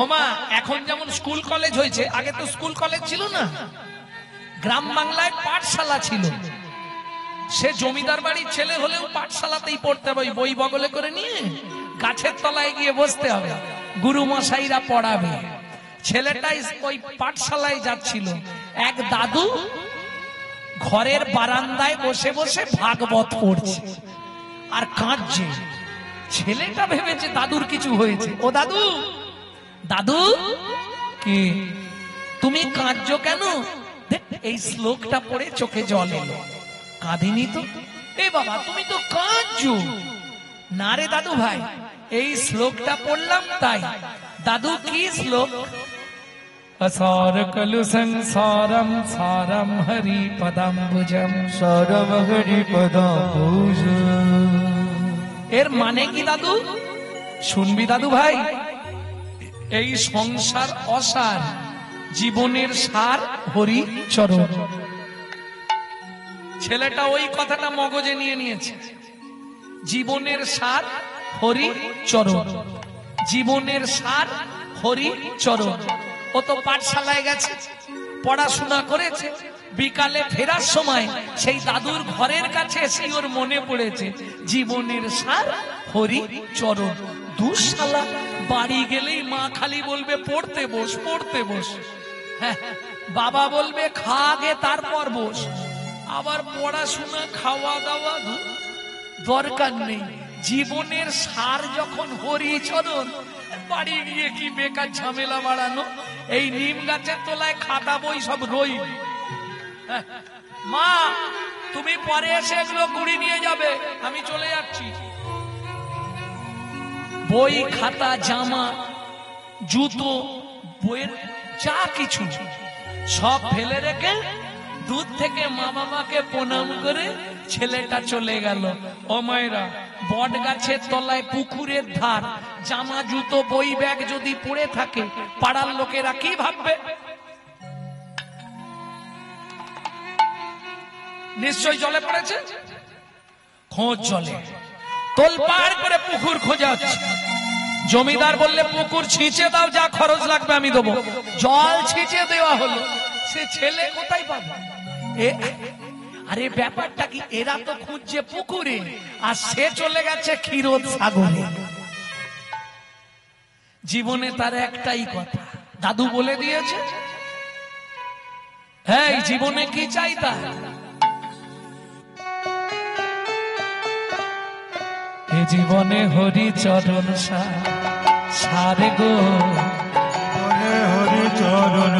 ওমা এখন যেমন স্কুল কলেজ হয়েছে, আগে তো স্কুল কলেজ ছিল না, গ্রাম বাংলায় পাঠশালা ছিল। সে জমিদার বাড়ির ছেলে হলেও পাঠশালাতেই পড়তে হবে, বই বগলে করে নিয়ে গাছের তলায় গিয়ে বসতে হবে, গুরু মশাইরা পড়াবে। ছেলেটাই ওই পাঠশালায় যাচ্ছিল, এক দাদু ঘরের বারান্দায় বসে বসে ভাগবত পড়ছে আর কাঁদছে। ছেলেটা ভেবেছে দাদুর কিছু হয়েছে। ও দাদু, দাদু কি তুমি কাঁদছো কেন? এই শ্লোকটা পড়ে চোখে জল এলো। কাঁদিনি তো। এ বাবা তুমি তো কাঁদছো। না রে দাদু ভাই, এই শ্লোকটা পড়লাম তাই। দাদু কি শ্লোক? असार कलु संसारम सारम हरि पदाम्बुजम सारम हरि पदाम्बुजम। এর মানে কি দাদু? শুনবি দাদু ভাই, এই সংসার অসার, জীবনের সার হরি চরণ। ছেলেটা ওই কথাটা মগজে নিয়ে নিয়েছে। জীবনের সার হরি চরণ, জীবনের সার হরি চরণ। ও তো পাঠশালায় গেছে, পড়াশোনা করেছে, বিকালে ফেরার সময় সেই দাদুর ঘরের কাছে এসে ওর মনে পড়েছে জীবনের সার হরি চরণ। দুঃশালা বাড়ি গেলেই মা খালি বলবে পড়তে বস, পড়তে বস। হ্যাঁ, বাবা বলবে খা আগে তারপর বস। আবার পড়াশোনা খাওয়া দাওয়া দরকার নেই। জীবনের সার যখন হরিচরণ, বাড়ি গিয়ে কি বেকার ঝামেলা বাড়ানো। এই নিম গাছের তলায় খাতা বই সব রই। মা তুমি পরে এসে এগুলো কুড়ি নিয়ে যাবে, আমি চলে যাচ্ছি। বই খাতা জামা জুতো বইয়ের যা কিছু সব ফেলে রেখে দুধ থেকে মা বাবাকে প্রণাম করে ছেলেটা চলে গেল। ও মায়েরা, বট গাছের তলায় পুকুরের ধার, জামা জুতো বই ব্যাগ যদি পড়ে থাকে পাড়ার লোকেরা কি ভাববে? নিশ্চয় জলে পড়েছে। খোঁজ জলে তোলপাড় করে পুকুর খোঁজা হচ্ছে। জমিদার বললে পুকুর ছিঁচে দাও, যা খরচ লাগবে আমি দেবো। জল ছিঁচে দেওয়া হলো, সে ছেলে কোথায় পাবে? আরে ব্যাপারটা কি, এরা তো খুঁজছে পুকুরে আর সে চলে গেছে ক্ষীরোদ সাগরে। জীবনে তার একটাই কথা, দাদু বলে দিয়েছে, হ্যাঁ জীবনে কি চাই তা। এ জীবনে হরি চরণ সারে গো, হরি চরণ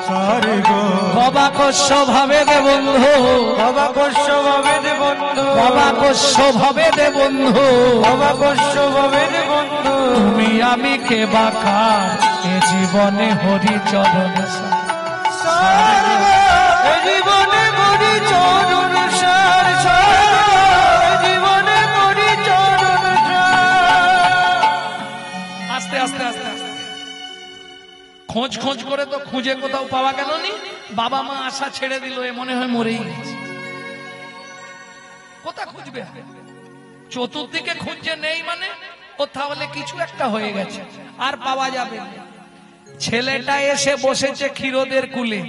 সারে গো। অবাকস্য ভাবে দে বন্ধু, অবাকস্য ভাবে দে বন্ধু, অবাকস্য ভাবে দে বন্ধু, অবাকস্য ভাবে দে বন্ধু। তুমি আমি কে বাকার, এ জীবনে হরি চরণ সারে গো। এ জীবনে হরি চরণ সারে গো। এ জীবনে হরি চরণ সার। আস্তে আস্তে আস্তে আস্তে খোঁজ খোঁজ করে তো খুঁজে কোথাও পাওয়া গেল নি। বাবা মা আশা ছেড়ে দিল, এ মনে হয় মরেই গেছে। কোথা খুঁজবে? চতুর্দিকে খুঁজে নেই মানে ও তাহলে কিছু একটা হয়ে গেছে, আর পাওয়া যাবে না। ছেলেটা এসে বসেছে ক্ষীরোদের কুলে।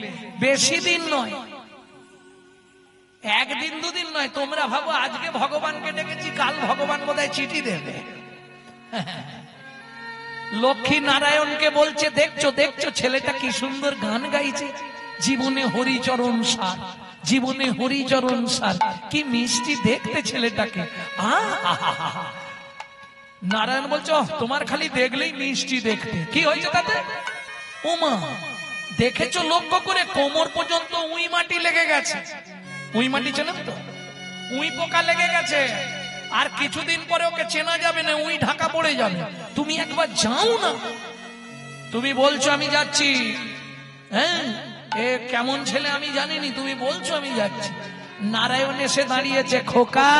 বেশি দিন নয়, একদিন দুদিন নয়। তোমরা ভাবো আজকে ভগবানকে ডেকেছি, কাল ভগবান বোধহয় চিঠি দেবে। লক্ষ্মী নারায়ণকে বলছে দেখছো দেখছো ছেলেটা কি সুন্দর গান গাইছে, জীবনে হরিচরণ সার, জীবনে হরিচরণ সার। কি মিষ্টি দেখতে ছেলেটাকে। নারায়ণ বলছো তোমার খালি দেখলেই মিষ্টি দেখতে, কি হয়েছে তাতে? ওমা দেখেছো লক্ষ্য করে, কোমর পর্যন্ত উই মাটি লেগে গেছে। উই মাটি চেনেন তো? উই পোকা লেগে গেছে। আর কিছুদিন পরে ওকে চেনা যাবে না, উই ঢাকা পড়ে যাবে। তুমি একবার যাও না। তুমি বলছো আমি যাচ্ছি, হ্যাঁ এ কেমন ছেলে আমি জানিনি, তুমি বলছো আমি যাচ্ছি। নারায়ণ এসে দাঁড়িয়েছে, খোকা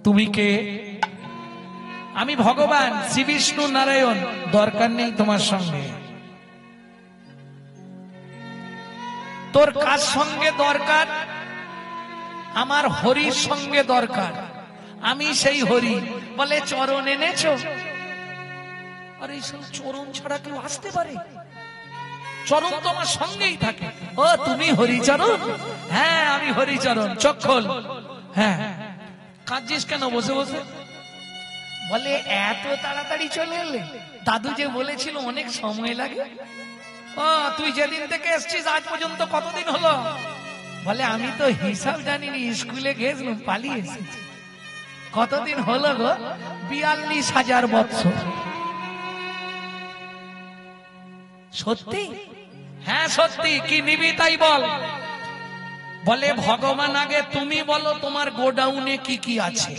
তুমি কে? আমি ভগবান শ্রী বিষ্ণু নারায়ণ, দরকার নেই তোমার সঙ্গে। তোর কার সঙ্গে দরকার? আমার হরির সঙ্গে দরকার। আমি সেই হরি। বলে চরণ এনেছো? আর এই সব চরণ ছাড়া কেউ আসতে পারে? চরণ তো আমার সঙ্গেই থাকে। ও তুমি হরিচরণ? হ্যাঁ আমি হরিচরণ। চোখ খোল। হ্যাঁ কাঁদছিস কেন বসে বসে? বলে এত তাড়াতাড়ি চলে এলে? দাদু যে বলেছিল অনেক সময় লাগে। ও তুই যেদিন থেকে এসছিস আজ পর্যন্ত কতদিন হলো? বলে আমি তো হিসাব জানিনি, স্কুলে গেছিলাম পালিয়ে এসেছি। কতদিন হলো গো? 42,000 বছর। সত্যি? হ্যাঁ সত্যি। কি নিবি তাই বল। বলে ভগবান আগে তুমি বলো তোমার গোডাউনে কি কি আছে।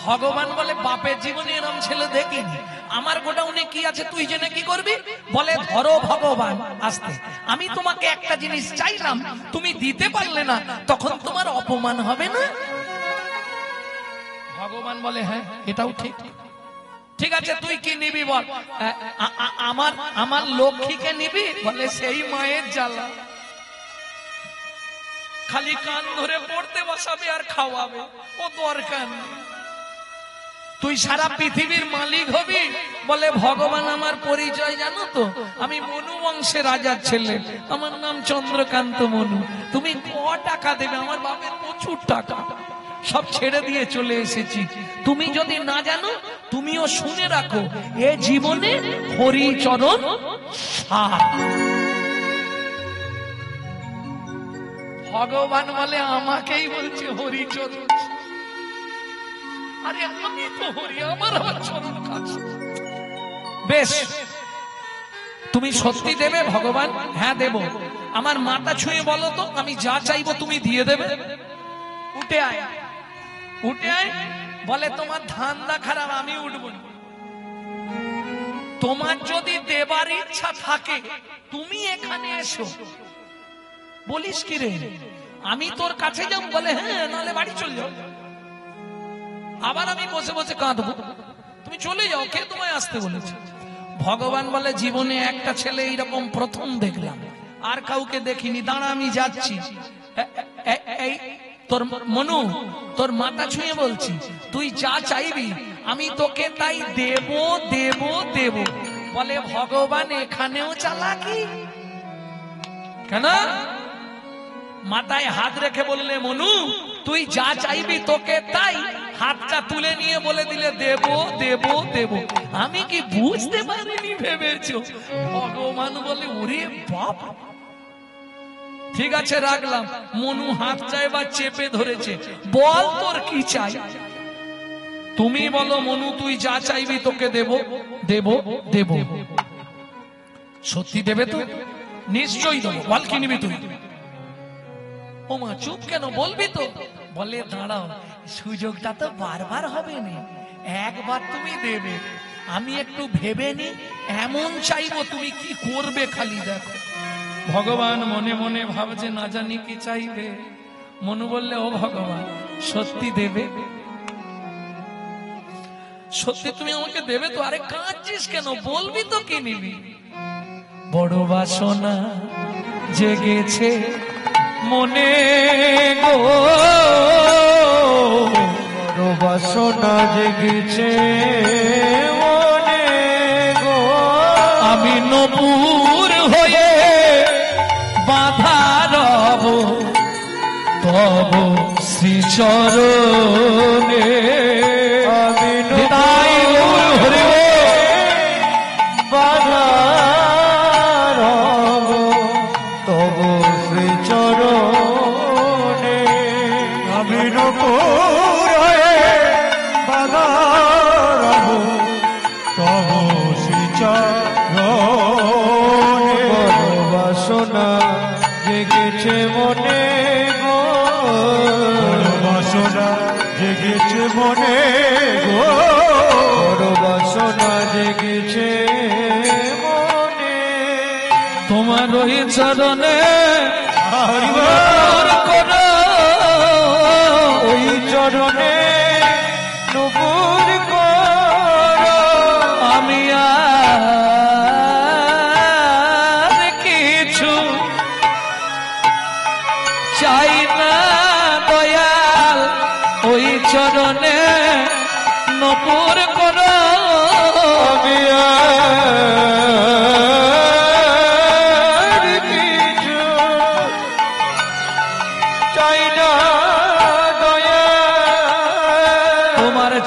ভগবান বলে বাপের জীবনে এরম ছেলে দেখিনি, আমার গোডাউনে কি আছে তুই জেনে কি করবি? বলে ধরো ভগবান আসতে, আমি তোমাকে একটা জিনিস চাইলাম, তুমি দিতে পারলে না, তখন তোমার অপমান হবে না? ভগবান বলে হ্যাঁ এটাও ঠিক। ঠিক আছে তুই কি নিবি বল। আমার লক্ষ্মীকে নিবি? বলে সেই মায়ের জ্বালা, খালি কান ধরে পড়তে বসাবে আর খাওয়াবে, ও দরকার নেই। তুই সারা পৃথিবীর মালিক হবি? বলে ভগবান আমার পরিচয় জানো তো, আমি মনু বংশের রাজার ছেলে, আমার নাম চন্দ্রকান্ত মনু। তুমি ক টাকা দেবে? আমার বাপের প্রচুর টাকা, সব ছেড়ে দিয়ে চলে এসেছি। তুমি যদি না জানো তুমিও শুনে রাখো, এ জীবনে হরিচরণ ভগবান বলে আমাকেই বলছে হরিচরণ। আরে আমি তো হরি, আমার চরণ কাছে। বেশ তুমি সত্যি দেবে? ভগবান হ্যাঁ দেব। আমার মাথা ছুঁয়ে বলো তো, আমি যা চাইবো তুমি দিয়ে দেবে? উঠে আয়, উঠে আয়। বলে তোমার ধান্দা খারাপ, আমি উঠবো না। তোমার যদি দেবার ইচ্ছা থাকে তুমি এখানে এসো। বলিস কি রে, আমি তোর কাছে যাব? বলে হ্যাঁ, নাহলে বাড়ি চলে যাও। আবার আমি বসে বসে কাঁদবো? তুমি চলে যাও, কে তোমায় আসতে বলেছে? ভগবান বলে জীবনে একটা ছেলে এইরকম প্রথম দেখলাম, আর কাউকে দেখিনি। দাঁড়া আমি যাচ্ছি। এই তোর মনু, তোর মাথা ছুঁয়ে বলছি, তুই যা চাইবি আমি তোকে তাই দেব দেব দেব। বলে ভগবান এখানেও চালাকি কেন? মাথায় হাত রেখে বললে মনু তুই যা চাইবি তোকে তাই, হাতটা তুলে নিয়ে বলে দিলে দেব দেব দেব। আমি কি বুঝতে পারিনি ভেবেছো? ভগবান বলে ওরে বাপ, ঠিক আছে রাখলাম। মনু হাতটা এবার চেপে ধরেছে। বল তোর কি চাই? তুমি বলো মনু, তুই যা চাইবি তোকে দেব দেব দেব। সত্যি দেবে তো? নিশ্চয়ই দেবো। বল কি নিবি তুই? ও মা চুপ কেন, বলবি তো? বলে দাঁড়াও, সুযোগটা তো বারবার হবে না, একবার তুমি দেবে, আমি একটু ভেবে নি, এমন চাইবো তুমি কি করবে খালি দেখো। ভগবান মনে মনে ভাবছে না জানি কি চাইবে। মনু বললে ও ভগবান সত্যি দেবে? সত্যি তুমি আমাকে দেবে তো? আরে কাঁদছিস কেন, বলবি তো কি নিবি? বড় বাসনা জেগেছে মনে গো, বড় বাসনা জেগেছে মনে গো, আমি নপুর হয়ে বাধা রব তব শ্রীচরণে। আমি নিতাই গৌর হরি বাধা রব তব শ্রীচরণে। আমি নপুর হয়ে বাধা রব তব শ্রীচরণে। বড় বাসনা জেগেছে মনে গো, বড় বাসনা জেগেছে মনে গো, বড় বাসনা জেগেছে মনে। তোমার ওই চরণে হরিবল করো, ওই চরণে নপুর করো। আমি আর কিছু চাই না দয়াল, ওই চরণে নপুর করো।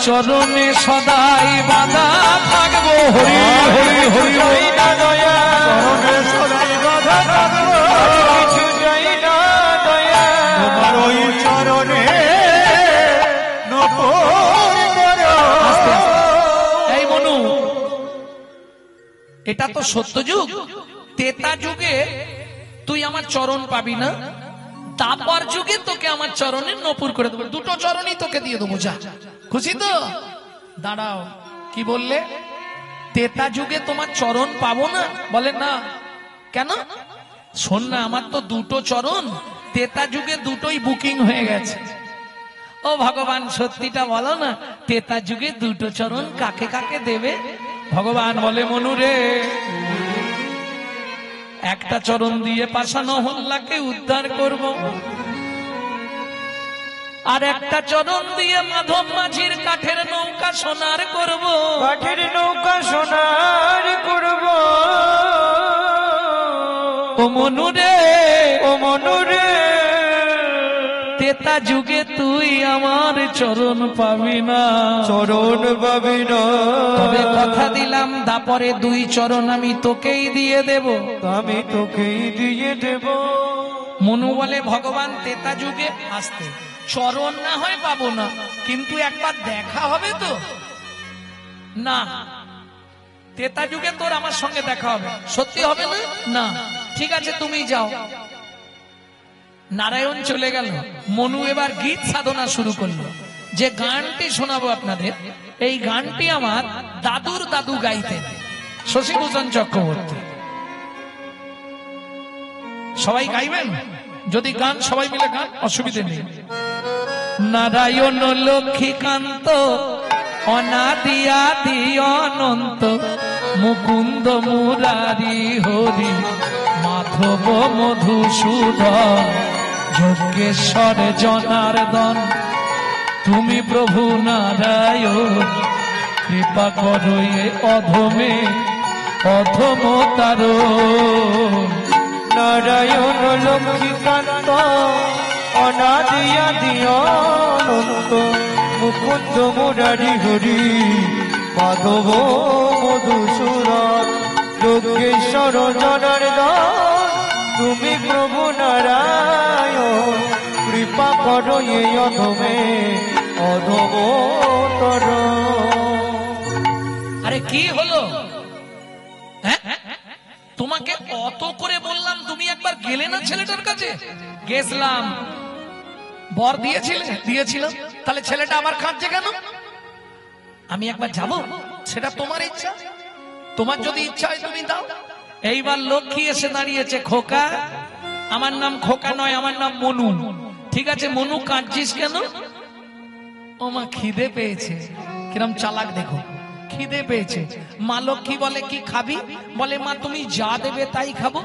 চরণে সদাই বাধা থাকবো হরি হরি হরি যাই না দয়া চরণে সদাই বাধা থাকবো কিছু যাই না দয়া তোমার ওই চরণে নপুর করো। আস্তে আস্তে। এই মনু, এটা তো সত্য যুগ, তেতা যুগে তুই আমার চরণ পাবি না, তারপর যুগে তোকে আমার চরণে নপুর করে দেবো, দুটো চরণই তোকে দিয়ে দেবো, যা। খুশি তো? দাঁড়াও, কি বললে? তেতা যুগে তোমার চরণ পাবো না? বলে না, কেন? শোন না, আমার তো দুটো চরণ তেতা যুগে দুটোই বুকিং হয়ে গেছে। ও ভগবান, সত্যিটা বলো না, তেতা যুগে দুটো চরণ কাকে কাকে দেবে? ভগবান বলে, মনু রে, একটা চরণ দিয়ে পাষাণ হল্লাকে উদ্ধার করব, আর একটা চরণ দিয়ে মাধব মাঝির কাঠের নৌকা সোনার করব। কাঠের নৌকা সোনার করব। ও মনু রে, ও মনু রে, তেতা যুগে তুই আমার চরণ পাবি না, চরণ পাবি না। তবে কথা দিলাম, দাপরে দুই চরণ আমি তোকেই দিয়ে দেব। আমি তোকেই দিয়ে দেব। মনু বলে, ভগবান তেতা যুগে আসতে চরণ না হয় পাবো না, কিন্তু একবার দেখা হবে তো? না, তেতা যুগে তোর আমার সঙ্গে দেখা হবে। সত্যি হবে না? না, ঠিক আছে, তুমি যাও। নারায়ণ চলে গেল, মনু এবার গীত সাধনা শুরু করলো। যে গানটি শোনাবো আপনাদের, এই গানটি আমার দাদুর দাদু গাইতেন, শশীভূষণ চক্রবর্তী। সবাই গাইবেন? যদি গান সবাই মিলে গান, অসুবিধে নেই। নারায়ণ লক্ষ্মীকান্ত অনাদি আদি অনন্ত, মুকুন্দ মুরারি হরি মাধব মধুসূদন, যজ্ঞেশ্বর জনার্দন, তুমি প্রভু নারায়ণ, কৃপা করো এ অধমে অধম তারণ। নারায়ণ লক্ষ্মীকান্ত অনাদি আদি অনন্ত, মুকুন্দ মুরারি হরি মাধব মধুসূদন, যজ্ঞেশ্বর জনার্দন, তুমি প্রভু নারায়ণ, কৃপা করো এই অধমে অধমতর। আরে কি হলো? হ্যাঁ, তোমাকে অত করে বললাম, তুমি একবার গেলে না ছেলেটার কাছে? গেছিলাম। বর দিয়েছিলে? দিয়েছিলাম। তাহলে ছেলেটা আবার কাঁদছে কেন? আমি একবার যাব, সেটা তোমার ইচ্ছা। তোমার যদি ইচ্ছা হয় তুমি দাও। এইবার লক্ষ্মী এসে দাঁড়িয়েছে। খোকা, আমার নাম খোকা নয়, আমার নাম মনু। ঠিক আছে মনু, কাঁদছিস কেন? ও মা, খিদে পেয়েছে। কিরম চালাক দেখো, খিদে পেয়েছে। মা লক্ষ্মী বলে, কি খাবি? বলে, মা তুমি যা দেবে তাই খাবো।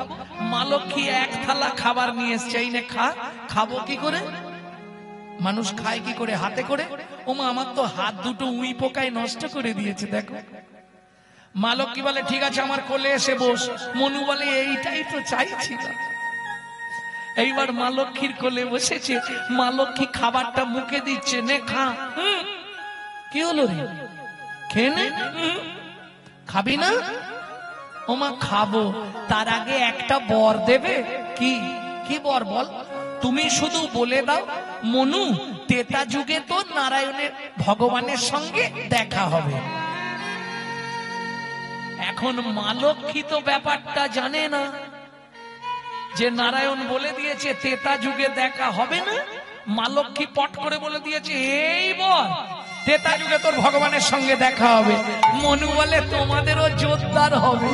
মা লক্ষ্মী এক থালা খাবার নিয়ে এসছে, এই নে খা। খাবো কি করে? মানুষ খায় কি করে? হাতে করে। ও মা, আমার তো হাত দুটো উই পোকায় নষ্ট করে দিয়েছে, দেখো। মা লক্ষ্মী বলে, ঠিক আছে আমার কোলে এসে বস। মনু বলে, এইটাই তো চাইছিলাম। এইবার মা লক্ষ্মীর কোলে বসেছে। মা লক্ষ্মী খাবারটা মুখে দিচ্ছে, নে খা। কি হলো রে? খেয়ে নে। খাবি না? ও মা, খাবো। তার আগে একটা বর দেবে। কি? কি বর বল? তুমি শুধু বলে দাও, মনু, তেতা যুগে তো নারায়ণের ভগবানের সঙ্গে দেখা হবে। এখন মা লক্ষ্মী তো ব্যাপারটা জানে না, যে নারায়ণ বলে দিয়েছে তেতা যুগে দেখা হবে না। মা লক্ষ্মী পট করে বলে দিয়েছে, এই বল, তেতা যুগে তোর ভগবানের সঙ্গে দেখা হবে। মনু বলে, তোমাদেরও জোরদার হবে।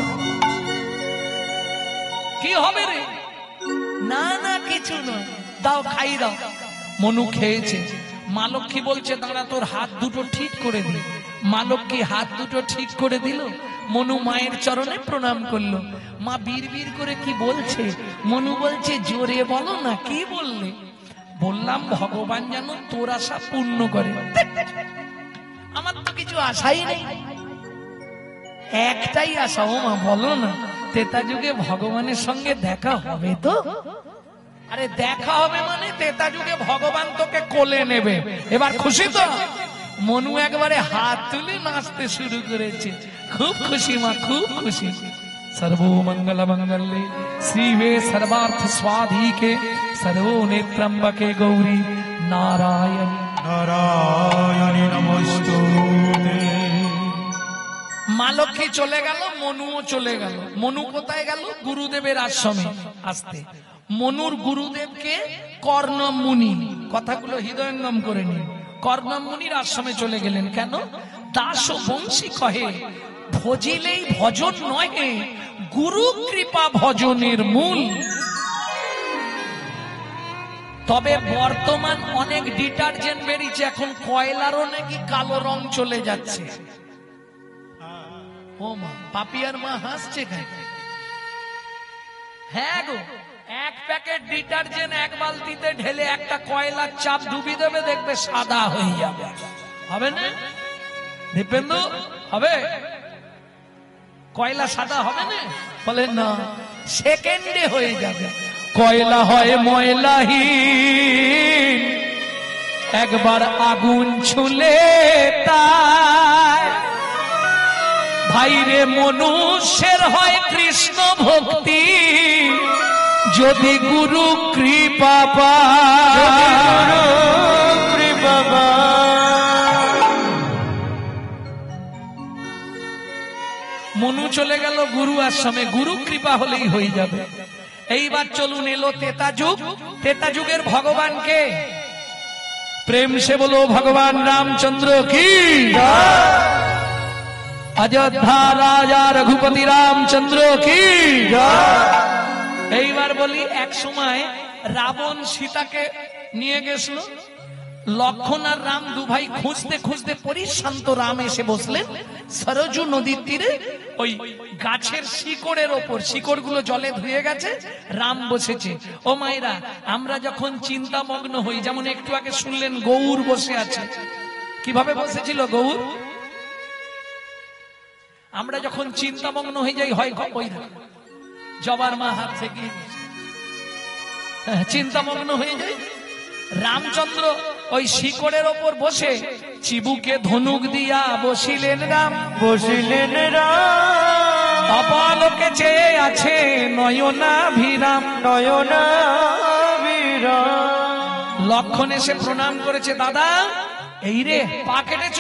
কি হবে রে? না না, কিছু নয়, দাও, খাই দাও। মনু খেয়েছে। মা লক্ষ্মী বলছে, দাঁড়া, তোর হাত দুটো ঠিক করে দিল। মা লক্ষ্মী হাত দুটো ঠিক করে দিল। মনু মায়ের চরণে প্রণাম করলো। মা বিড়বিড় করে কি বলছে? মনু বলছে, জোরে বলো না, কি বললে? বললাম, ভগবান যেন তোর আশা পূর্ণ করে। আমার তো কিছু আশাই নেই, একটাই আশা। ও মা, বলো না, তেতা যুগে ভগবানের সঙ্গে দেখা হবে তো? আরে দেখা হবে মানে তেতা যুগে ভগবান তোকে কোলে নেবে। এবার খুশি তো? মনু একবারে হাত তুলে নাচতে শুরু করেছে, খুব খুশি মা, খুব খুশি। सर्वमंगल मंगल्ये शिवे सर्वार्थ स्वाधिके सर्वो नेत्रम्बके गौरी नारायणी नारायणी नमस्तुते। মা লক্ষ্মী চলে গেল, মনুও চলে গেল। মনু কোথায় গেল? গুরুদেবের আশ্রমে আসতে। মনুর গুরুদেবকে কর্ণম মুনি, কথাগুলো হৃদয়ঙ্গম করে নিন। কর্ণম মুনির আশ্রমে চলে গেলেন। কেন? দাস ও বংশী কহে ভজিলেই ভজন নহে, গুরু কৃপা ভজনের মূল। তবে বর্তমান অনেক ডিটারজেন্ট বেরিয়েছে, এখন কয়লারও নাকি কালো রং চলে যাচ্ছে। ও মা, পাপিয়ার মা হাসছে কেন? হ্যাঁ গো, এক প্যাকেট ডিটারজেন্ট এক বালতিতে ঢেলে একটা কয়লার চাপ ডুবি দেবে, দেখবে সাদা হয়ে যাবে। হবে না দীপেন্দু? হবে? কয়লা সাদা হবে না? বলে না, সেকেন্ডে হয়ে যাবে। কয়লা হয় ময়লাহীন, একবার আগুন ছুলে তাই। ভাইরে মনুষ্যের হয় কৃষ্ণ ভক্তি, যদি গুরু কৃপা পায়। মনু চলে গেল গুরু আশ্রমে, গুরু কৃপা হলেই হয়ে যাবে। এইবার চলুন, এলো তেতা যুগ। তেতা যুগের ভগবানকে প্রেম সে বলো ভগবান রামচন্দ্র কি। অযোধ্যা রাজা রঘুপতি রামচন্দ্র কি। এইবার বলি, এক সময় রাবণ সীতাকে নিয়ে গেছিল। লক্ষণ আর রাম দু ভাই খুঁজতে খুঁজতে পরিশান্ত রাম এসে বসলেন সরজু নদীর তীরে। ওই গাছের শিকড়ের ওপর, শিকড় গুলো জলে ধুয়ে গেছে, রাম বসেছে। ও মায়েরা, আমরা যখন চিন্তামগ্ন হই, যেমন একটু আগে শুনলেন গৌর বসে আছে। কিভাবে বসেছিল গৌর? আমরা যখন চিন্তামগ্ন হয়ে যাই, হয় ওই জবার মা হাত থেকে চিন্তামগ্ন হয়ে যাই, রামচন্দ্র ওই শিকড়ের ওপর বসে চিবুকে ধনুক দিয়া বসিলেন রাম। বসিলেন রাম, অপলোকে চেয়ে আছে নয়নাভিরাম। নয়নাভিরাম। লক্ষণ এসে প্রণাম করেছে, দাদা এই রে পা কেটেছ,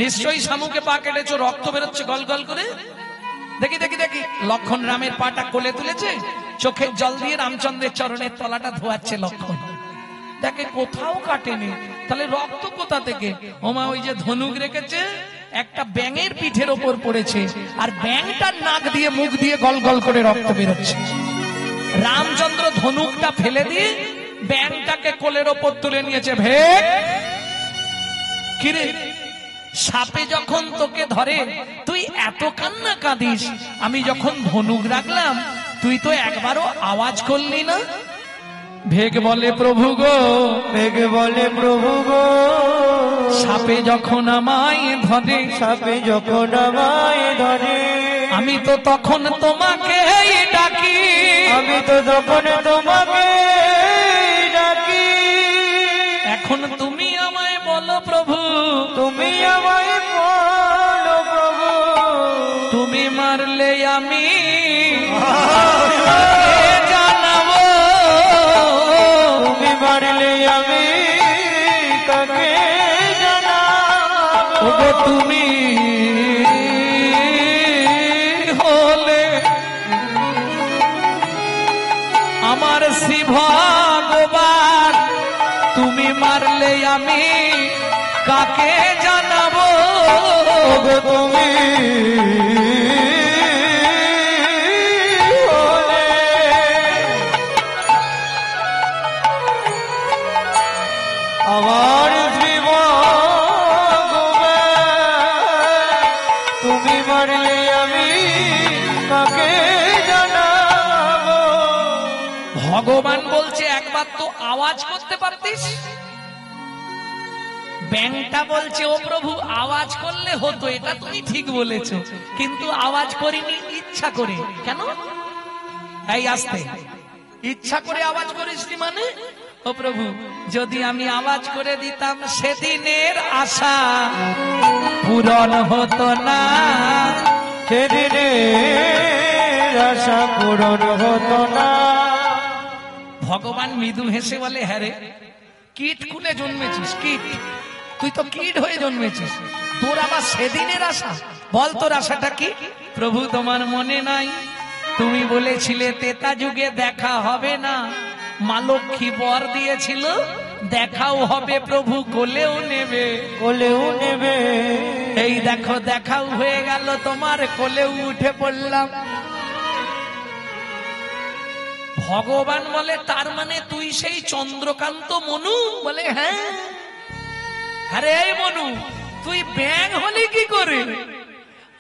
নিশ্চয়ই শামুকে পা কেটেছ, রক্ত বেরোচ্ছে গল গল করে। দেখি দেখি দেখি। লক্ষণ রামের পাটা কোলে তুলেছে, চোখের জল দিয়ে রামচন্দ্রের চরণের তলাটা ধোয়াচ্ছে। লক্ষণ দেখে কোথাও কাটেনি, তাহলে রক্ত কোথা থেকে? ওমা, ওই যে ধনুক রেখেছে একটা ব্যাঙের পিঠের ওপর পড়েছে, আর ব্যাঙটার নাক দিয়ে মুখ দিয়ে গল গল করে রক্ত বেরোচ্ছে। রামচন্দ্র ধনুকটা ফেলে দিয়ে ব্যাঙটাকে কোলের ওপর তুলে নিয়েছে। ভেক কিরে, সাপে যখন তোকে ধরে তুই এত কান্না কাঁদিস, আমি যখন ধনুক রাখলাম তুই তো একবারও আওয়াজ করলি না। ভেগ বলে প্রভু গো, বেগ বলে প্রভু গো, সাপে যখন আমায় ধরে, সাপে যখন আমায় ধরে, আমি তো তখন তোমাকে ডাকি, আমি তো তখন তোমাকে ডাকি। এখন তুমি আমায় বলো প্রভু, তুমি আমায় বলো প্রভু, তুমি মারলে আমি জানাবো, তুমি মারলে আমি কাকে জানাবো। ওগো তুমি হলে আমার শ্রী ভগবান, তুমি মারলে আমি কাকে জানাবো। ওগো তুমি হলে আমার শ্রী ভগবান, তুমি মারলে আমি কাকে জানাবো। ভগবান বলছে একবার তো আওয়াজ করতে পারতিস। ব্যাংটা বলছে ও প্রভু আওয়াজ করলে হতো, এটা তুমি ঠিক বলেছো, কিন্তু আওয়াজ করিনি ইচ্ছা করে। কেন? এই আসতে ইচ্ছা করে আওয়াজ করিসনি মানে ও প্রভু, যদি আমি আওয়াজ করে দিতাম সেদিনের আশা পূরণ হতো না, সেদিনের আশা পূরণ হতো না। ভগবান মৃদু হেসে বলে, হ্যাঁ রে, কীট কুলে জন্মেছিস, কীট, তুই তো কীট হয়ে জন্মেছিস, তোর আবার সেদিনের আশা? বল তোর আশাটা কি? প্রভু, তোমার মনে নাই তুমি বলেছিলে তেতা যুগে দেখা হবে না, মা লক্ষ্মী বর দিয়েছিল দেখাও হবে, প্রভু কোলেও নেবে, কোলেও নেবে। এই দেখো দেখাও হয়ে গেল, তোমার কোলেও উঠে পড়লাম। ভগবান বলে, তার মানে তুই সেই চন্দ্রকান্ত মনু? বলে, হ্যাঁ। আরে এই মনু, তুই ব্যাঙ হলি কি করে?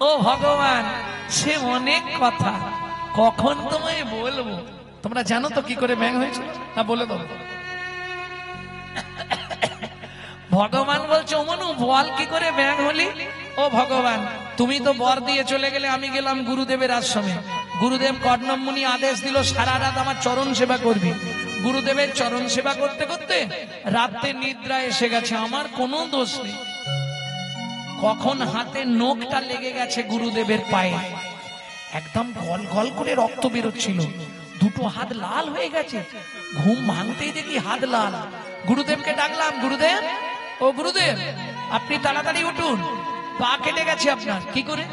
ও ভগবান, সে অনেক কথা, কখন তোমায় বলবো। তোমরা জানো তো কি করে ব্যাঙ হয়েছিল? না বলে দাও। ভগবান বলছে, ও মনু, বল কি করে ব্যাঙ হলি? ও ভগবান, তুমি তো বর দিয়ে চলে গেলে, আমি গেলাম গুরুদেবের আশ্রমে। গুরুদেব কর্ণম মুনি আদেশ দিল, সারা রাত আমার চরণ সেবা করবি। গুরুদেবের চরণ সেবা করতে করতে রাতে নিদ্রা এসে গেছে, আমার কোনো দোষ নেই। কখন হাতে নখটা লেগে গেছে গুরুদেবের পায়ে, একদম গল গল করে রক্ত বেরোচ্ছিল, দুটো হাত লাল হয়ে গেছে। ঘুম ভাঙতেই দেখি হাত লাল। গুরুদেবকে ডাকলাম, গুরুদেব, ও গুরুদেব, আপনি তাড়াতাড়ি উঠুন, পা কেটে গেছে আপনার। কি করে?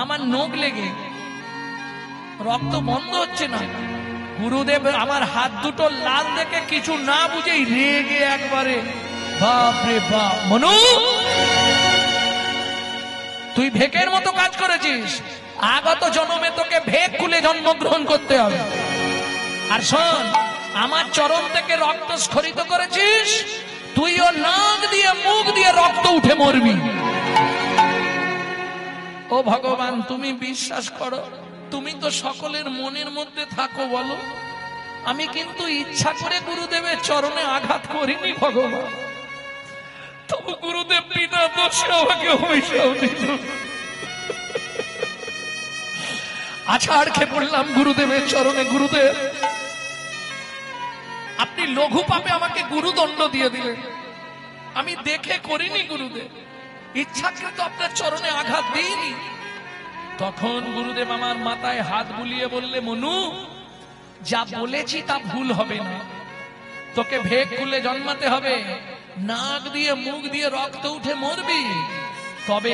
আমার নখ লেগে রক্ত বন্ধ হচ্ছে না। গুরুদেব আমার হাত দুটো লাল দেখে কিছু না বুঝেই রেগে একবারে, বাপ রে বাপ, মনু, তুই ভেকের মতো কাজ করেছিস, আগত জন্মে তোকে ভেক খুলে জন্মগ্রহণ করতে হবে। আর শোন, আমার চরণ থেকে রক্ত স্খলিত করেছিস, তুইও নাক দিয়ে মুখ দিয়ে রক্ত উঠে মরবি। ও ভগবান, তুমি বিশ্বাস করো, তুমি তো সকলের মনের মধ্যে থাকো, বলো। আমি কিন্তু ইচ্ছা করে গুরুদেবের চরণে আঘাত করিনি ভগবান, তবু গুরুদেব বিনা দোষে আমাকে অভিশাপ দিল। আছাড় খেয়ে পড়লাম গুরুদেবের চরণে। গুরুদেব, আপনি লঘু পাপে আমাকে গুরুদণ্ড দিয়ে দিলেন, আমি দেখে করিনি গুরুদেব, ইচ্ছাকৃত আপনার চরণে আঘাত দিইনি। তখন গুরুদেব আমার মাথায় হাত বুলিয়ে বললে, মনু, যা বলেছি তা ভুল হবে না, তোকে ভেক খুলে জন্মাতে হবে, নাক দিয়ে মুখ দিয়ে রক্ত উঠে মরবি, তবে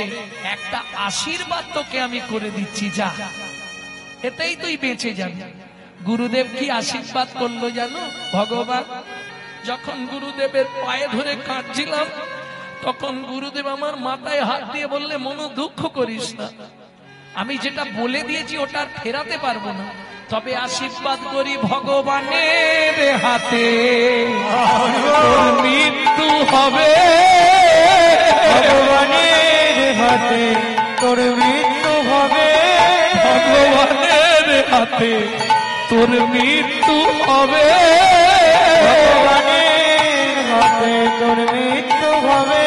একটা আশীর্বাদ তোকে আমি করে দিচ্ছি, যা, এতেই তুই বেঁচে যাবি। গুরুদেব কি আশীর্বাদ করলো জানো ভগবান? যখন গুরুদেবের পায়ে ধরে কাঁদছিলাম, তখন গুরুদেব আমার মাথায় হাত দিয়ে বললে, মনু, দুঃখ করিস না, আমি যেটা বলে দিয়েছি ওটা আর ফেরাতে পারবো না, তবে আশীর্বাদ করি ভগবানের হাতে মৃত্যু হবে, ভগবানের হাতে তোর মৃত্যু হবে, ভগবানের হাতে তোর মৃত্যু হবে, ভগবানের হাতে তোর মৃত্যু হবে।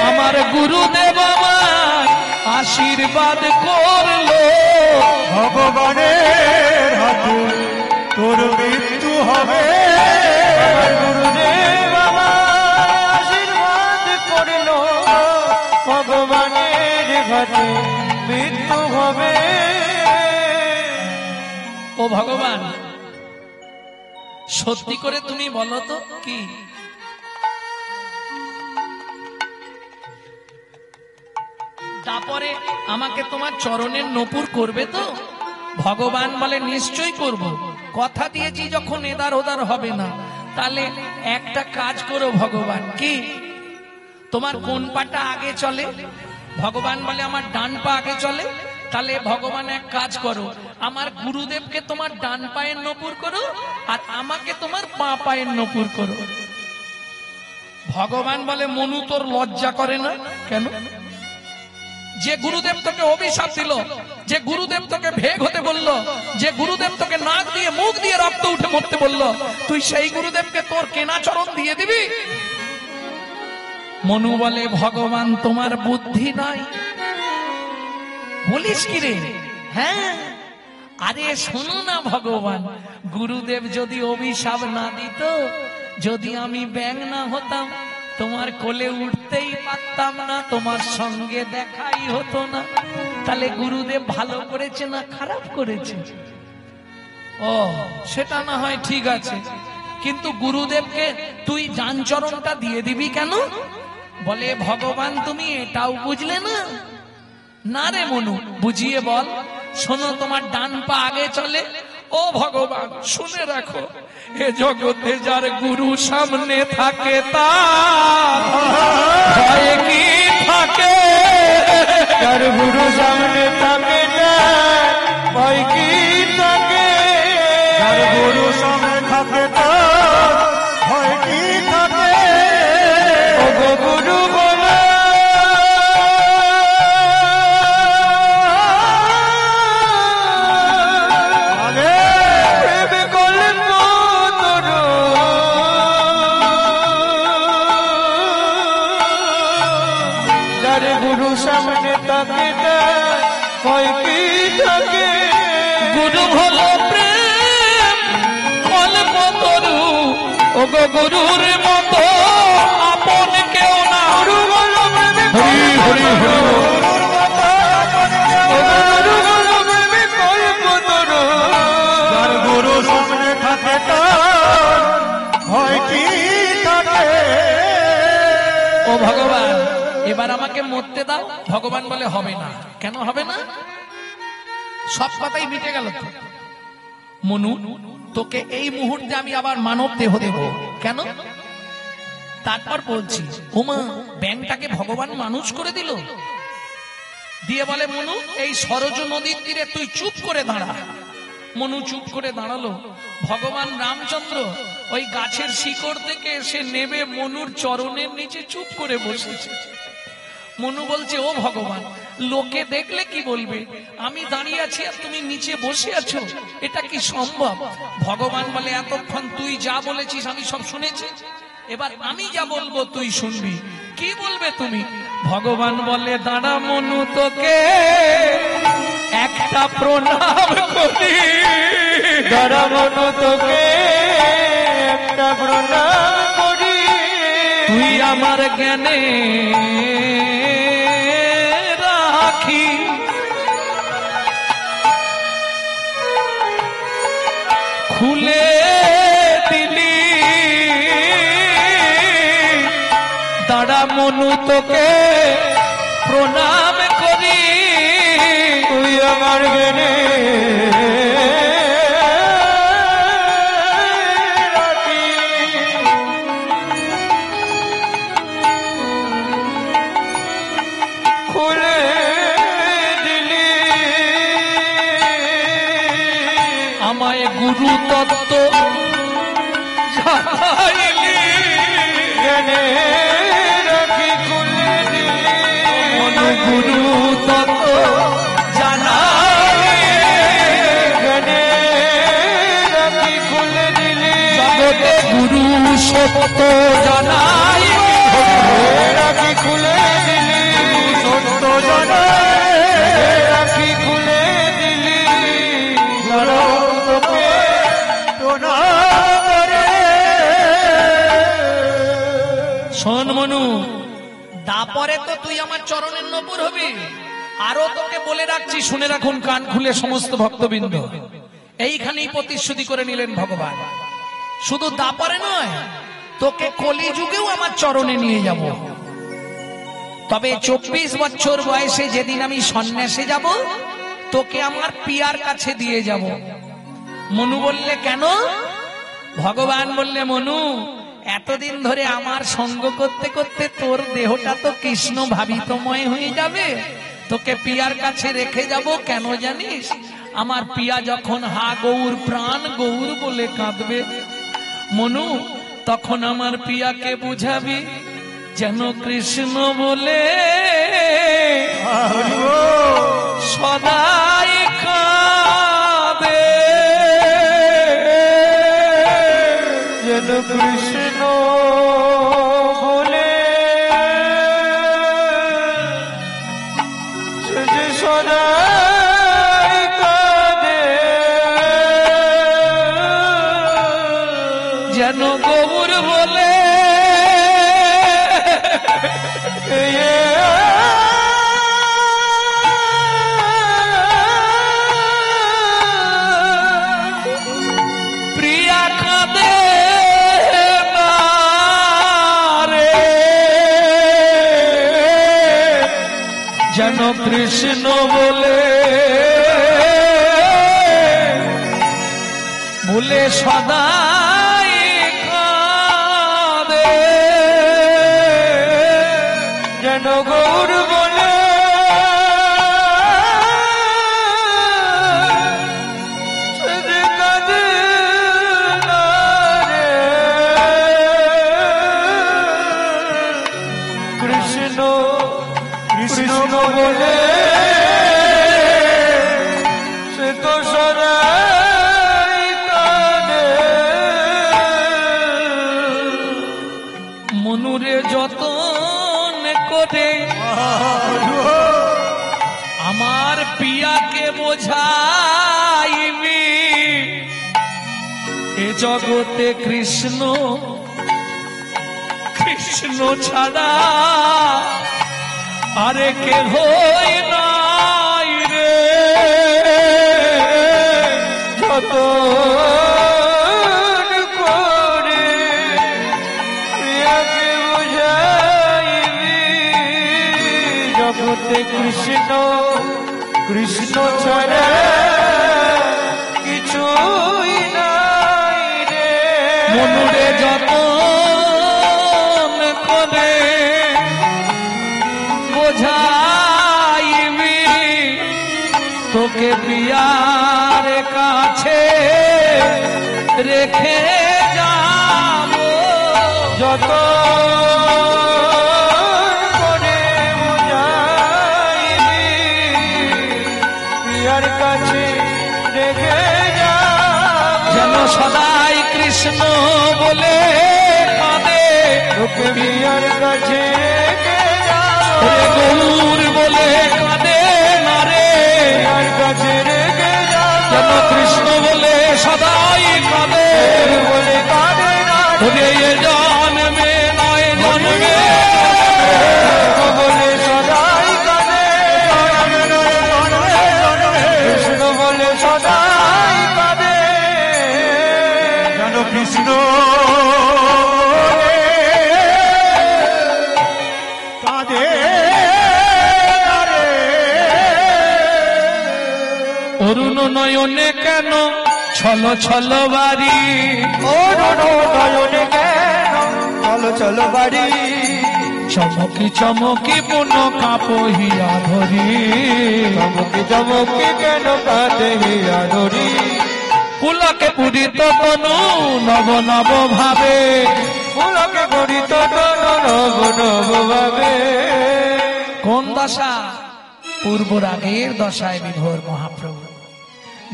আমার গুরুদেব আমার আশীর্বাদ করলো, ভগবানের হাতে তোর মৃত্যু হবে, গুরুদেব আমার আশীর্বাদ করিল, ভগবানের হাতে মৃত্যু হবে। ও ভগবান, সত্যি করে তুমি বলো তো কি? তারপরে আমাকে তোমার চরণের নপুর করবে তো? ভগবান বলে, নিশ্চয়ই করব, কথা দিয়েছি যখন এদার ওদার হবে না। তাহলে একটা কাজ করো ভগবান। কি? তোমার কোন পাটা আগে চলে? ভগবান বলে, আমার ডান পা আগে চলে। তাহলে ভগবান এক কাজ করো, আমার গুরুদেবকে তোমার ডান পায়ের নপুর করো, আর আমাকে তোমার বাঁ পায়ের নপুর করো। ভগবান বলে, মনু, তোর লজ্জা করে না? কেন? যে গুরুদেব তোকে অভিশাপ দিল, যে গুরুদেব তোকে ভেগ হতে বলল, যে গুরুদেব তোকে নাক দিয়ে মুখ দিয়ে রক্ত উঠে মরতে বলল, তুই সেই গুরুদেবকে তোর কেনা চরণ দিয়ে দিবি? মনু বলে, ভগবান, তোমার বুদ্ধি নাই। বলিস কি রে? হ্যাঁ, আরে শোনো না ভগবান, গুরুদেব যদি অভিশাপ না দিত, যদি আমি ব্যাঙ না হতাম তোমার কোলে উঠতেই পারতাম না, তোমার সঙ্গে দেখাই হতো না। তাহলে গুরুদেব ভালো করেছে না খারাপ করেছে? ও সেটা না হয় ঠিক আছে, কিন্তু গুরুদেবকে তুই জানচরণটা দিয়ে দিবি কেন? বলে ভগবান তুমি এটাও বুঝলে না? না রে মনু, বুঝিয়ে বল। শোনো, তোমার ডান পা আগে চলে। ও ভগবান শুনে রাখো, এ জগতে যার গুরু সামনে থাকে তার ভয় কি থাকে? যার গুরু সামনে থাকে তার ভয় কি থাকে? যার গুরু সামনে থাকে তার ভয় কি থাকে? ওগো গুরু বলো গুরু সামনে থাকে ভয় কি থাকে? গুরু হলো প্রেম কল্পতরু, ওগো গুরুর মতো আপন কেউ না। গুরু বলো হরি হরি হরি। গুরুর মতো আপন কেউ না। গুরু বলো প্রেমে কল্পতরু। যার গুরু সামনে থাকে তার ভয় কি থাকে? ও ভগবান এবার আমাকে মরতে দাও। ভগবান বলে হবে না। কেন হবে না? সব কথাই মিটে গেল তো। মনু তোকে এই মুহূর্তে আমি আবার মানব দেহ দেব। কেন? তারপর বলছি, ওমা ব্যাংটাকে ভগবান মানুষ করে দিল। দিয়ে বলে মনু এই সরজ নদীর তীরে তুই চুপ করে দাঁড়া। মনু চুপ করে দাঁড়ালো। ভগবান রামচন্দ্র ওই গাছের শিকড় থেকে এসে নেবে মনুর চরণের নিচে চুপ করে বসেছে। মনু বলছে, ও ভগবান লোকে দেখলে কি বলবে? আমি দাঁড়িয়ে আছি আর তুমি নিচে বসে আছো, এটা কি সম্ভব? ভগবান বলে, এতক্ষণ তুই যা বলেছিস আমি সব শুনেছি, এবার আমি যা বলবো তুই শুনবি। কি বলবে তুমি? ভগবান বলে, দাঁড়া মনু তোকে একটা প্রণাম করি। দাঁড়া মনু তোকে একটা প্রণাম করি। তুই আমার জ্ঞানে রাখি খুলে দিলি। দাঁড়া মনু তোকে প্রণাম করি। তুই আমার জ্ঞানে রাখি। খুলে দিলি আমায় গুরু তত্ত্ব জানাইলি। জ্ঞানে রাখি খুলে দিলি। মনু গুরু তত্ত্ব জানাইলি। জ্ঞানে রাখি খুলে দিলি। জগতে গুরু সত্য জানাই রাখি খুলে দিলি। সত্য জানাই রাখি খুলে দিলি। তোকে প্রণাম রে। শোন মনু, দাপরে তো তুই আমার চরণের নপুর হবি। আরো তোকে বলে রাখছি, শুনে রাখুন কান খুলে সমস্ত ভক্তবৃন্দ। এইখানেই প্রতিশ্রুতি করে নিলেন ভগবান। শুধু দাপরে নয়, তোকে কলিযুগেও আমার চরণে নিয়ে যাব। তবে 24 বছর বয়সে যেদিন আমি সন্ন্যাসে যাব, তোকে আমার পিয়ার কাছে দিয়ে যাব। মনু বললে, কেন? ভগবান বললে, মনু এতদিন ধরে আমার সঙ্গ করতে করতে তোর দেহটা তো কৃষ্ণ ভাবিতময় হয়ে যাবে। তোকে পিয়ার কাছে রেখে যাব। কেন জানিস? আমার পিয়া যখন হা গৌর প্রাণ গৌর বলে কাঁদবে মনু, তখন আমার পিয়াকে বুঝাবি যেন কৃষ্ণ বলে সদাই কাঁদে। যেন কৃষ্ণ বলে সে যে সদাই কাঁদে। যেন গৌর যেন কৃষ্ণ বলে বলে সদাই কাঁদে, যেন গৌর বলে সে কাঁদে না রে। কৃষ্ণ কৃষ্ণ বলে সে তো সদাই কাঁদে। মনুরে যতন করে আমার পিয়াকে বোঝাইবি, এ জগতে কৃষ্ণ কৃষ্ণ ছাড়া আরে কে হই নাই রে। যত করে প্রিয়াকে বুঝাইবি, জগতে কৃষ্ণ কৃষ্ণ ছাড়া কিছুই নাই রে। মনুরে যতন করে বোঝাইবি, তোকে পিয়ার কাছে রেখে যাব। যত করে বুঝাইবি, প্রিয়ার কাছে রেখে যাব। যেন সদাই কৃষ্ণ বলে কাঁদে, তোকে প্রিয়ার কাছে রেখে যাব। রে গৌর বলে কাঁদে না রে। প্রিয়ার কাছে রেখে যাব। যেন কৃষ্ণ বলে সদাই কাঁদে, বলে কাঁদে না রে। তোকে এ জন্মে নয় জন্মে বলে সদাই কাঁদে। কৃষ্ণ বলে সদাই কাঁদে। যেন কৃষ্ণ কাঁদে রে। অরুণ নয়নে কেন ছল ছল বাড়ি, ও নয়নে কেন চলো চলো বাড়ি। চমকি চমকি পুন কাপহিয়া ধরি, চমকি চমকি কেন কাঁদে হিয়া ধরি। পুলকে পুরিত তনু নব নব ভাবে, ফুলকে পরিত নব নব ভাবে। কোন দশা? পূর্বরাগের দশায় বিভোর মহাপ্রভু।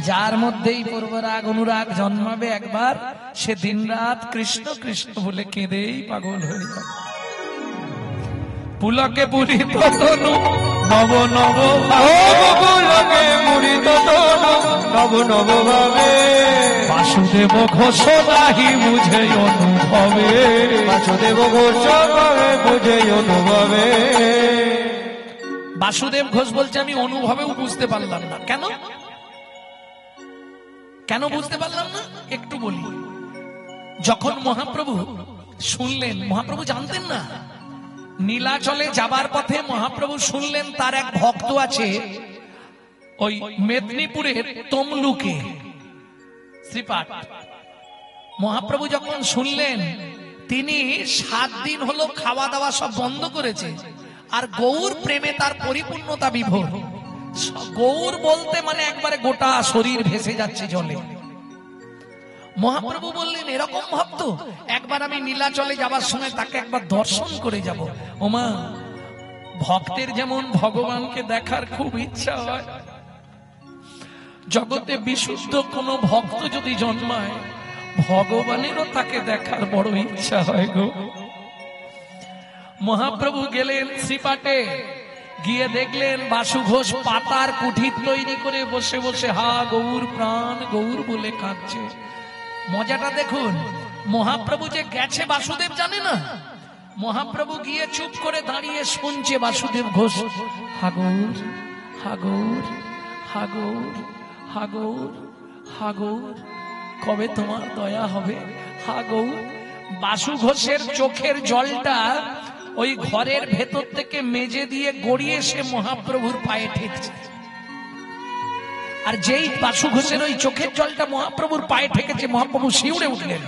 যার মধ্যেই পূর্বরাগ অনুরাগ জন্মাবে একবার, সে দিন রাত কৃষ্ণ কৃষ্ণ বলে কেঁদেই পাগল হয়ে যাবে। পুলকে পুরিত তনু নব নব ফুলকে পরিত নব নব ভাবে। বাসুদেব ঘোষ নাহি বুঝে অনুভবে, বাসুদেব ঘোষ ভাবে বুঝে অনুভবে। বাসুদেব ঘোষ বলছে আমি অনুভবেও বুঝতে পারলাম না। কেন কেন বুঝতে পারলাম না একটু বলি। যখন মহাপ্রভু শুনলেন, মহাপ্রভু জানতেন না, নীলাচলে যাবার পথে মহাপ্রভু শুনলেন তার এক ভক্ত আছে ওই মেদিনীপুরের তমলুকে শ্রীপাঠ। মহাপ্রভু যখন শুনলেন, তিনি 7 দিন হলো খাওয়া দাওয়া সব বন্ধ করেছে, আর গৌর প্রেমে তার পরিপূর্ণতা বিভোর। গৌর বলতে মানে একবারে গোটা শরীর ভেসে যাচ্ছে জলে। মহাপ্রভু বললেন এরকম ভক্ত, একবার আমি নীলাচলে যাবার সময় তাকে একবার দর্শন করে যাব। ওমা, ভক্তের যেমন ভগবানকে দেখার খুব ইচ্ছা হয়, জগতে বিশুদ্ধ কোন ভক্ত যদি জন্মায়, ভগবানেরও তাকে দেখার বড় ইচ্ছা হয় গো। মহাপ্রভু গেলেন শ্রীপাটে, গিয়ে দেখলেন বাসু ঘোষ পাতার কুঠির তৈরি করে বসে বসে হা গৌর প্রাণ গৌর বলে কাঁদছে। মজাটা দেখুন, মহাপ্রভু যে গেছে বাসুদেব জানে না। মহাপ্রভু গিয়ে চুপ করে দাঁড়িয়ে শুনছে বাসুদেব ঘোষ হাগৌর হাগৌর হাগৌর হাগৌর হাগৌর, কবে তোমার দয়া হবে হাগৌর। বাসু ঘোষের চোখের জলটা ওই ঘরের ভেতর থেকে মেজে দিয়ে গড়িয়ে সে মহাপ্রভুর পায়ে ঠেকছে। আর যেই বাসু ঘোষের ওই চোখের জলটা মহাপ্রভুর পায়ে ঠেকেছে, মহাপ্রভু শিউরে উঠলেন।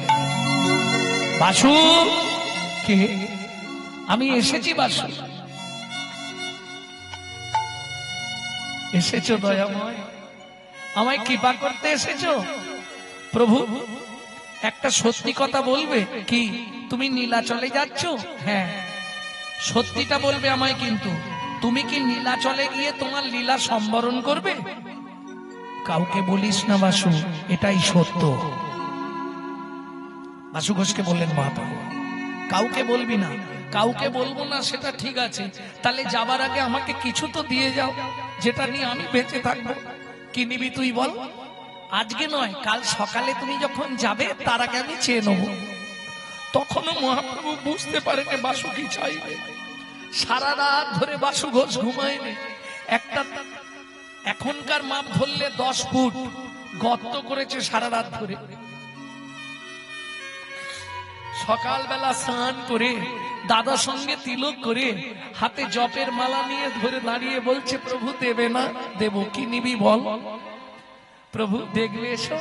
বাসু, কে? আমি এসেছি বাসু। এসেছো দয়াময়, আমায় কৃপা করতে এসেছো? প্রভু একটা সত্যি কথা বলবে কি? তুমি নীলাচলে যাচ্ছ? হ্যাঁ, সত্যিটা বলবে আমায়। কিন্তু তুমি কি নীলাচলে গিয়ে তোমার লীলা সম্বরণ করবে? কাউকে বলিস না বাসু, এটাই সত্য। বাসু ঘোষকে বললেন মহাপ্রভু, কাউকে বলবি না। কাউকে বলবো না সেটা ঠিক আছে, তাহলে যাবার আগে আমাকে কিছু তো দিয়ে যাও, যেটা নিয়ে আমি বেঁচে থাকবো। কি নিবি তুই বল? আজকে নয়, কাল সকালে তুমি যখন যাবে তার আগে আমি চেয়ে নেবো। তখনও মহাপ্রভু বুঝতে পারেনি বাসু কি চাইবে। সারা রাত ধরে বাসু ঘোষ ঘুমায়নি। একটা এখনকার মাপ ধরলে 10 ফুট গর্ত করেছে সারা রাত ধরে। সকালবেলা স্নান করে দাদার সঙ্গে তিলক করে হাতে জপের মালা নিয়ে ধরে দাঁড়িয়ে বলছে, প্রভু দেবে না? দেব। কি নিবি বল? প্রভু দেখবে এসো,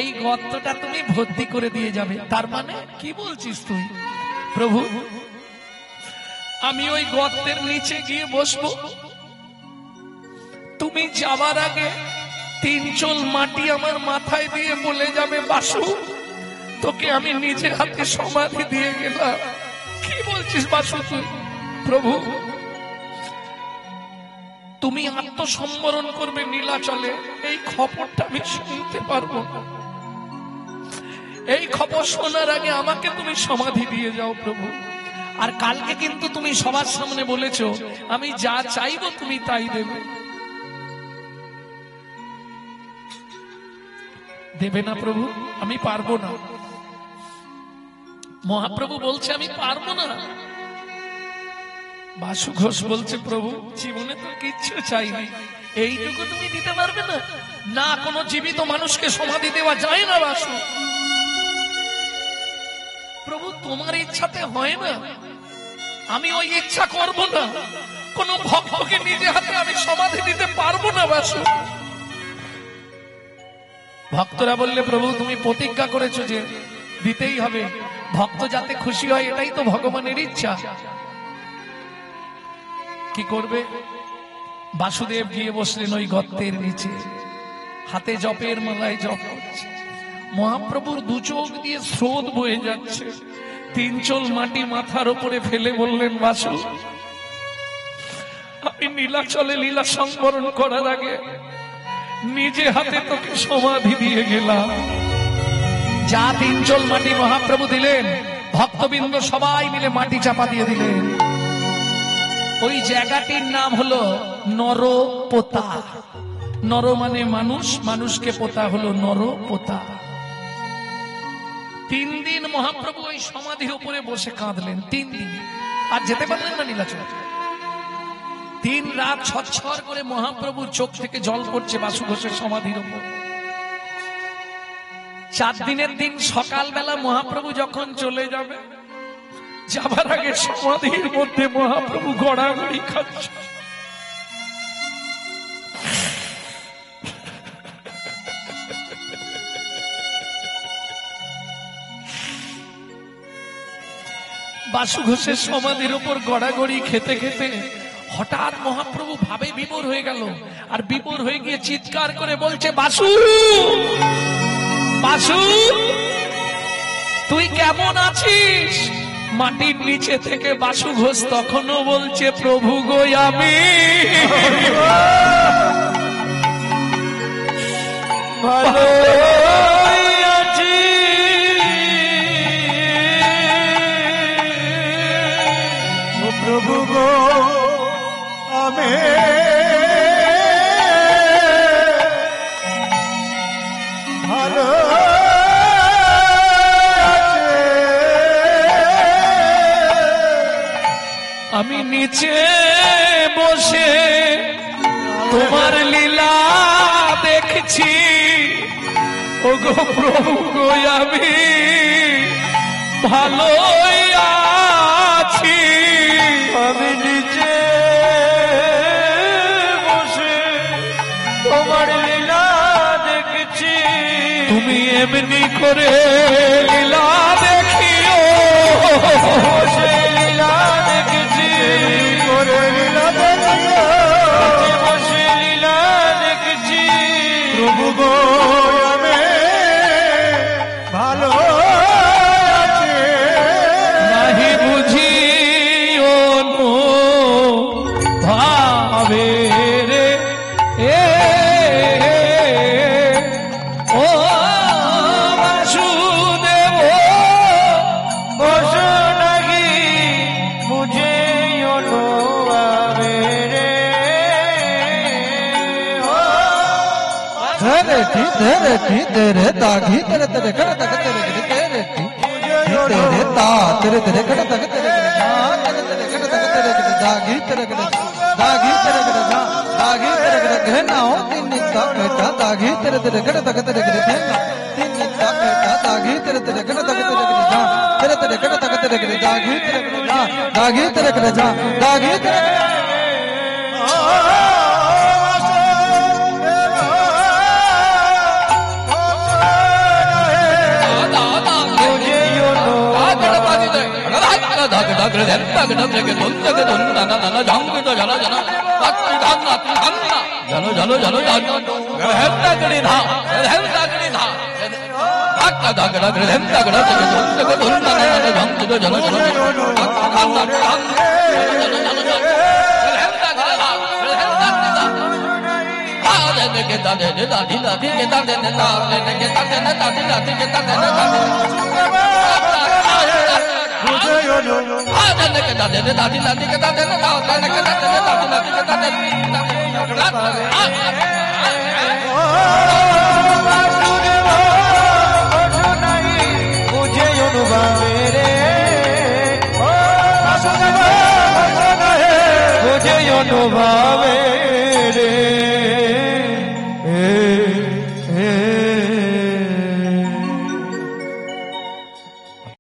এই গর্তটা তুমি ভর্তি করে দিয়ে যাবে। তার মানে কি বলছিস তুই? প্রভু আমি ওই গর্তের নিচে গিয়ে বসবো, তুমি যাবার আগে 3 চোল মাটি আমার মাথায় দিয়ে বলে যাবে, বাসু তোকে আমি নিজের হাতে সমাধি দিয়ে গেলাম। কি বলছিস বাসু তুই? প্রভু তুমি আত্মসম্বরণ করবে নীলাচলে, এই খবরটা আমি শুনতে পারবো না। এই খবর শোনার আগে আমাকে তুমি সমাধি দিয়ে যাও প্রভু। আর কালকে কিন্তু তুমি সবার সামনে বলেছো আমি যা চাইবো তুমি তাই দেবে। দেবে না প্রভু? আমি পারবো না। মহাপ্রভু বলছে আমি পারবো না। বাসু ঘোষ বলছে, প্রভু জীবনে তো কিচ্ছু চাইনি, এইটুকু তুমি দিতে পারবে না? না, কোনো জীবিত মানুষকে সমাধি দেওয়া যায় না বাসু। প্রভু তোমার ইচ্ছাতে হয় না, আমি ওই ইচ্ছা করব না। কোন ভক্তকে নিজে হাতে আমি সমাধি দিতে পারবো না বাসু। ভক্তরা বললে, প্রভু তুমি প্রতিজ্ঞা করেছো যে দিতেই হবে, ভক্ত যাতে খুশি হয় এটাই তো ভগবানের ইচ্ছা। কি করবে? বাসুদেব গিয়ে বসলেন ওই গর্তের নিচে, হাতে জপের মালায় জপ করছে। মহাপ্রভুর 2 চোখ দিয়ে স্রোত বয়ে যাচ্ছে। 3 চোল মাটি মাথার উপরে ফেলে বললেন, বাসু আমি নীলাচলে লীলা সংবরণ করার আগে নিজে হাতে তোকে সমাধি দিয়ে গেলাম। যা 3 চোল মাটি মহাপ্রভু দিলেন, ভক্তবৃন্দ সবাই মিলে মাটি চাপা দিয়ে দিলেন। ওই জায়গাটির নাম হলো নরপোতা। নর মানে মানুষ, মানুষকে পোতা হলো নরপোতা। 3 দিন মহাপ্রভু ওই সমাধির উপরে বসে কাঁদলেন। 3 দিন আর যেতে পারলেন না নীলাচল। 3 রাত ছটছর করে মহাপ্রভুর চোখ থেকে জল পড়ছে বাসু ঘোষের সমাধির উপর। 4 দিনের দিন সকালবেলা মহাপ্রভু যখন চলে যাবে, যাবার আগে সমাধির মধ্যে মহাপ্রভু গড়াগড়ি খাচ্ছে। বাসু ঘোষের সমাধির উপর গড়াগড়ি খেতে খেতে হঠাৎ মহাপ্রভু ভাবে বিভোর হয়ে গেল। আর বিভোর হয়ে গিয়ে চিৎকার করে বলছে, বাসু বাসু তুই কেমন আছিস? মাটির নিচে থেকে বাসু ঘোষ তখনও বলছে, প্রভু গো আমি ভালো আছি, ও প্রভু গো আমি ভালো আমি নিচে বসে তোমার লীলা দেখছি। ও গো প্রভু গো আমি ভালো আছি। আমি নিচে বসে তোমার লীলা দেখছি, তুমি এমনি করে লীলা দেখিও, বসে লীলা দেখছি, করে লীলা দেখিও, বসে লীলা দেখছি। প্রভু গো আমি ভালো আছে, নাহি বুঝিও নো ভাবে রে এ ও বাসুদেব, বসো নাহি মুঝে অনুভাবে রে। तेरे टी तेरे टी तेरे दागी तेरे तेरे खड़ तक तेरे गिरे तेरे टी तेरे ता तेरे तेरे खड़ तक तेरे गिरे जा तेरे तेरे खड़ तक तेरे गिरे दागी तेरे गिरे दागी तेरे गिरे जा दागी तेरे गिरे गिरे ना हो तीन नित्ता बेटा दागी तेरे तेरे खड़ तक तेरे गिरे देना तीन नित्ता बेटा दागी तेरे तेरे खड़ तक तेरे गिरे जा तेरे तेरे खड़ तक तेरे गिरे दागी तेरे गिरे जा दागी तेरे गिरे जा दागी तेरे मुझे अनुभावे रे, मुझे अनुभावे